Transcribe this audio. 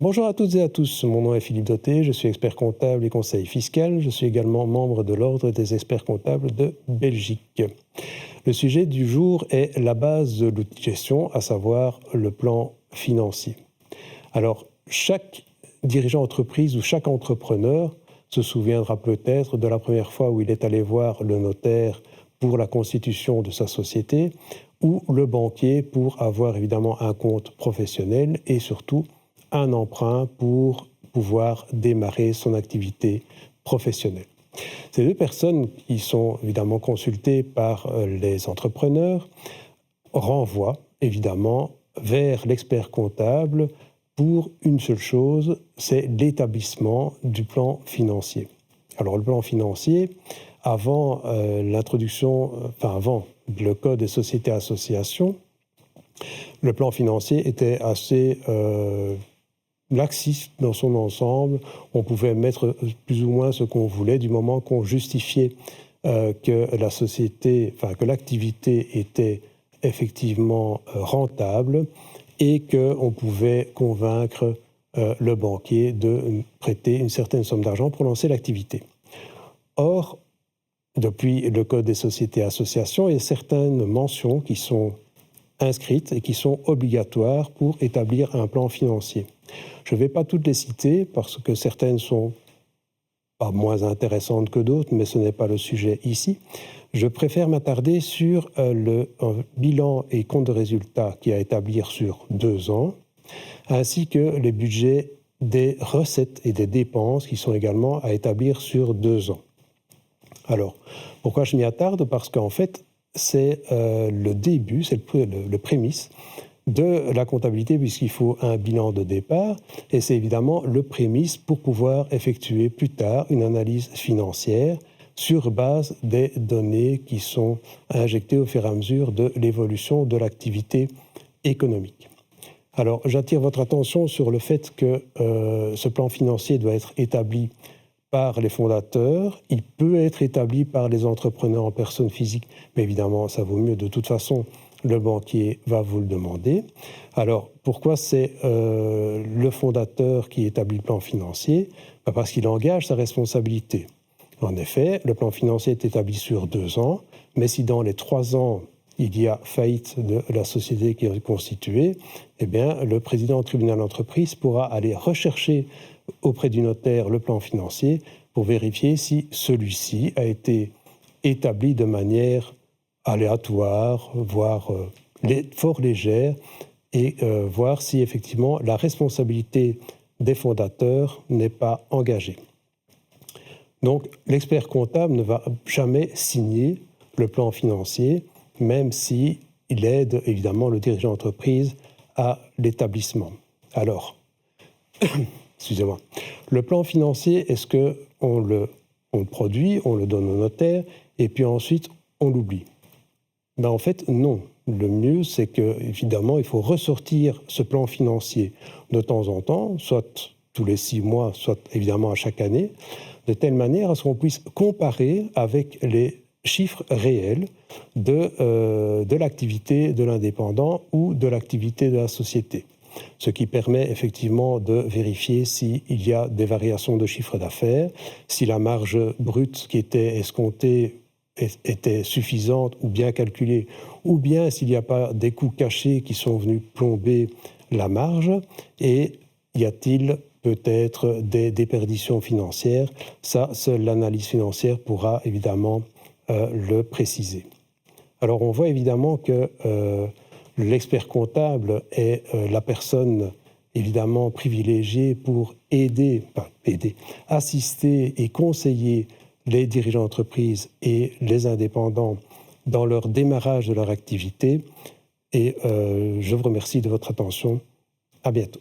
Bonjour à toutes et à tous, mon nom est Philippe Dauté, je suis expert comptable et conseiller fiscal. Je suis également membre de l'Ordre des experts comptables de Belgique. Le sujet du jour est la base de l'outil de gestion, à savoir le plan financier. Alors, chaque dirigeant d'entreprise ou chaque entrepreneur se souviendra peut-être de la première fois où il est allé voir le notaire pour la constitution de sa société ou le banquier pour avoir évidemment un compte professionnel et surtout un emprunt pour pouvoir démarrer son activité professionnelle. Ces deux personnes qui sont évidemment consultées par les entrepreneurs renvoient évidemment vers l'expert comptable pour une seule chose, c'est l'établissement du plan financier. Alors le plan financier, avant avant le Code des sociétés et associations, le plan financier était assez laxiste dans son ensemble. On pouvait mettre plus ou moins ce qu'on voulait du moment qu'on justifiait que l'activité était effectivement rentable et qu'on pouvait convaincre le banquier de prêter une certaine somme d'argent pour lancer l'activité. Or, depuis le Code des sociétés et associations, il y a certaines mentions qui sont inscrites et qui sont obligatoires pour établir un plan financier. Je ne vais pas toutes les citer parce que certaines sont pas moins intéressantes que d'autres, mais ce n'est pas le sujet ici. Je préfère m'attarder sur le bilan et compte de résultat qui est à établir sur 2 ans, ainsi que les budgets des recettes et des dépenses qui sont également à établir sur 2 ans. Alors, pourquoi je m'y attarde? Parce qu'en fait, c'est le début, c'est le prémisse de la comptabilité, puisqu'il faut un bilan de départ, et c'est évidemment le prémisse pour pouvoir effectuer plus tard une analyse financière sur base des données qui sont injectées au fur et à mesure de l'évolution de l'activité économique. Alors, j'attire votre attention sur le fait que ce plan financier doit être établi par les fondateurs, il peut être établi par les entrepreneurs en personne physique, mais évidemment, ça vaut mieux de toute façon, le banquier va vous le demander. Alors, pourquoi c'est le fondateur qui établit le plan financier? Parce qu'il engage sa responsabilité. En effet, le plan financier est établi sur 2 ans, mais si dans les 3 ans, il y a faillite de la société qui est constituée, eh bien, le président du tribunal d'entreprise pourra aller rechercher auprès du notaire le plan financier pour vérifier si celui-ci a été établi de manière aléatoire, voire fort légère, et voir si effectivement la responsabilité des fondateurs n'est pas engagée. Donc l'expert comptable ne va jamais signer le plan financier, même s'il aide évidemment le dirigeant d'entreprise à l'établissement. Alors, excusez-moi, le plan financier, est-ce qu'on le produit, on le donne au notaire, et puis ensuite on l'oublie? En fait, non. Le mieux, c'est que, évidemment, il faut ressortir ce plan financier de temps en temps, soit tous les 6 mois, soit évidemment à chaque année, de telle manière à ce qu'on puisse comparer avec les chiffres réels de l'activité de l'indépendant ou de l'activité de la société. Ce qui permet effectivement de vérifier s'il y a des variations de chiffre d'affaires, si la marge brute qui était escomptée était suffisante ou bien calculée, ou bien s'il n'y a pas des coûts cachés qui sont venus plomber la marge, et y a-t-il peut-être des déperditions financières? Ça, seule l'analyse financière pourra évidemment le préciser. Alors on voit évidemment que l'expert comptable est la personne évidemment privilégiée pour assister et conseiller les dirigeants d'entreprise et les indépendants dans leur démarrage de leur activité. Et je vous remercie de votre attention. À bientôt.